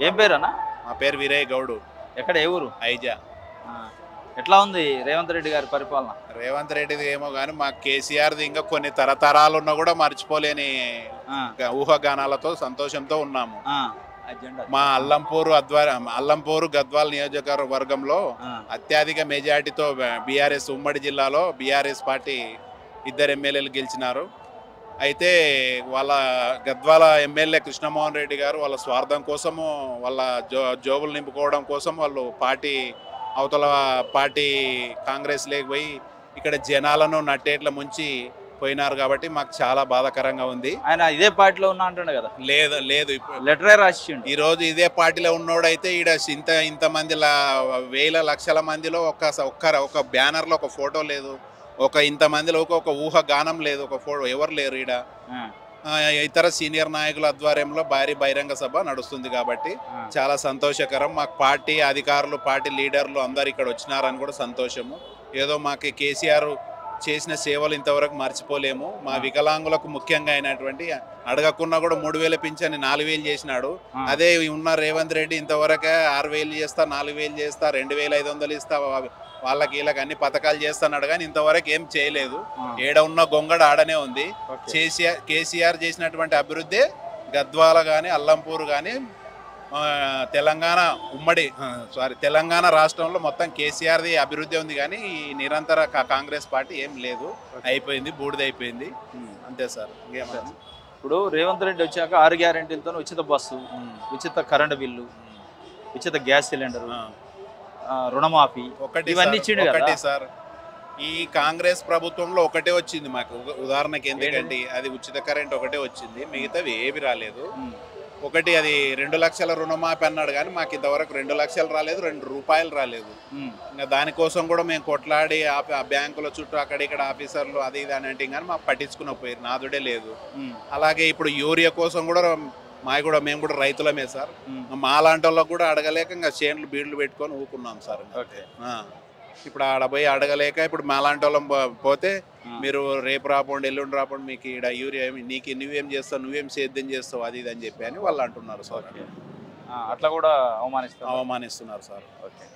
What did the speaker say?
ఏం పేరన్నా? మా పేరు వీరయ్య గౌడు. ఎక్కడ ఏ ఊరు? ఐజా. ఆ! ఎట్లా ఉంది రేవంత్ రెడ్డి గారి పరిపాలన? రేవంత్ రెడ్డిది ఏమో గాని మాకు కేసీఆర్‌ది ఇంకా కొన్ని తరతరాలున్నా కూడా మర్చిపోలేని ఆ! ఊహాగానాలతో సంతోషంతో ఉన్నాము. ఆ! అజెండా. మా అల్లంపూరు గద్వాల్ నియోజకవర్గంలో ఆ! అత్యధిక మెజార్టీతో బీఆర్ఎస్ ఉమ్మడి జిల్లాలో బీఆర్ఎస్ పార్టీ 2 ఎమ్మెల్యేలు గెలిచినారు. అయితే వాళ్ళ గద్వాల ఎమ్మెల్యే కృష్ణమోహన్ రెడ్డి గారు వాళ్ళ స్వార్థం కోసము వాళ్ళ జోబులు నింపుకోవడం కోసం వాళ్ళు అవతల పార్టీ కాంగ్రెస్ లేకపోయి ఇక్కడ జనాలను నట్టేట్ల ముంచి పోయినారు కాబట్టి మాకు చాలా బాధాకరంగా ఉంది. ఆయన ఇదే పార్టీలో ఉన్నా అంటుండే కదా! లేదు లేదు ఇప్పుడు లెటరే రాసిచ్చిండు. ఈ రోజు ఇదే పార్టీలో ఉన్నోడైతే ఈడ ఇంతమంది వేల లక్షల మందిలో ఒక బ్యానర్లో ఒక ఫోటో లేదు, ఇంతమందిలో ఒక ఊహాగానం లేదు, ఒక ఫోటో ఎవరు లేరు ఈడ. ఆ! ఇతర సీనియర్ నాయకుల ఆధ్వర్యంలో భారీ బహిరంగ సభ నడుస్తుంది కాబట్టి ఆ! చాలా సంతోషకరం. మాకు పార్టీ అధికారులు, పార్టీ లీడర్లు అందరు ఇక్కడ వచ్చినారని కూడా సంతోషము. ఏదో మాకు కేసీఆర్ చేసిన సేవలు ఇంతవరకు మర్చిపోలేము. మా వికలాంగులకు ముఖ్యంగా అయినటువంటి అడగకున్నా కూడా 3,000 పింఛని 4,000 చేసినాడు. అదే ఉన్న రేవంత్ రెడ్డి ఇంతవరకే 6,000 చేస్తా, 4,000 చేస్తా, 2,500 ఇస్తా, వాళ్ళకి వీళ్ళకి అన్ని పథకాలు చేస్తున్నాడు కానీ ఇంతవరకు ఏం చేయలేదు. ఏడ ఉన్న గొంగడ ఆడనే ఉంది. కేసీఆర్ చేసినటువంటి అభివృద్ధి గద్వాల కానీ అల్లంపూర్ కానీ తెలంగాణ రాష్ట్రంలో మొత్తం కేసీఆర్ది అభివృద్ధి ఉంది కానీ ఈ నిరంతర కాంగ్రెస్ పార్టీ ఏం లేదు. అయిపోయింది, బూడిదైపోయింది. అంతే సార్. ఇంకేమన్నా ఇప్పుడు రేవంత్ రెడ్డి వచ్చాక 6 గ్యారెంటీలతో ఉచిత బస్సు, ఉచిత కరెంటు బిల్లు, ఉచిత గ్యాస్ సిలిండరు, రుణమాఫీ ఇవన్నీ ఇచ్చిండు కదా. ఒకటి సార్, ఈ కాంగ్రెస్ ప్రభుత్వంలో ఒకటే వచ్చింది మాకు. ఉదాహరణకి ఎందుకంటే అది ఉచిత కరెంట్ ఒకటే వచ్చింది, మిగతావి ఏవి రాలేదు. ఒకటి అది 2 లక్షల రుణమాఫీ అన్నాడు కానీ మాకు ఇంతవరకు 2 లక్షలు రాలేదు, 2 రూపాయలు రాలేదు. ఇంకా దానికోసం కూడా మేము కొట్లాడి ఆ బ్యాంకుల చుట్టూ అక్కడ ఇక్కడ ఆఫీసర్లు అది ఇది అని అంటే కానీ మాకు పట్టించుకున్న పోయారు, నాదుడే లేదు. అలాగే ఇప్పుడు యూరియా కోసం కూడా మేము కూడా రైతులమే సార్. మా లాంటి వాళ్ళకు కూడా అడగలేక ఇంకా చేన్లు బీడ్లు పెట్టుకొని ఊకున్నాం సార్. ఇప్పుడు ఆడ పోయి అడగలేక ఇప్పుడు మా లాంటి వాళ్ళం పోతే మీరు రేపు రాపోండి, ఎల్లుండి రాపోండి, మీకు ఇక్కడ యూరియా నువ్వేం చేస్తావు, నువ్వేం సేద్యం చేస్తావు, అది ఇది అని చెప్పి అని వాళ్ళు అంటున్నారు సార్. అట్లా కూడా అవమానిస్తున్నారు సార్. ఓకే.